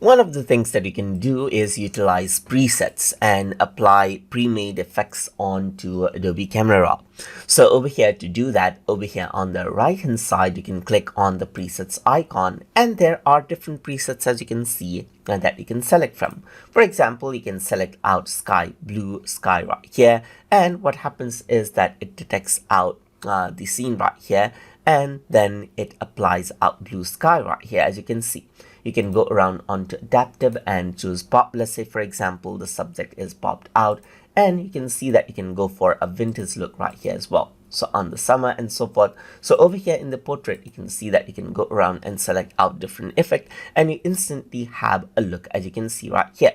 One of the things that you can do is utilize presets and apply pre-made effects onto Adobe Camera RAW. So over here, to do that, over here on the right hand side, you can click on the presets icon, and there are different presets, as you can see, that you can select from. For example, you can select out sky blue sky right here, and what happens is that it detects out the scene right here, and then it applies out blue sky right here. As you can see, you can go around onto adaptive and choose pop. Let's say, for example, the subject is popped out, and you can see that you can go for a vintage look right here as well, so on the summer and so forth. So over here in the portrait, you can see that you can go around and select out different effect, and you instantly have a look, as you can see right here.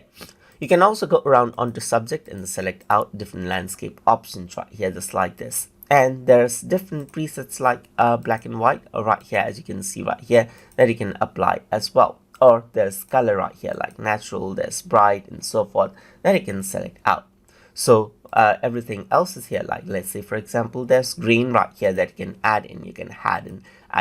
You can also go around onto subject and select out different landscape options right here, just like this. And there's different presets like black and white right here, as you can see right here, that you can apply as well. Or there's color right here like natural, there's bright and so forth, that you can select out. So everything else is here, like let's say for example there's green right here that you can add in. You can add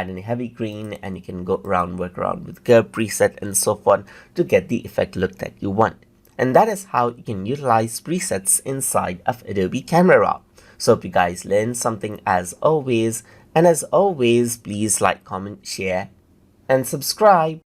in heavy green, and you can go around, work around with curve preset and so forth to get the effect look that you want. And that is how you can utilize presets inside of Adobe Camera RAW. So hope you guys learned something as always, and as always, please like, comment, share, and subscribe.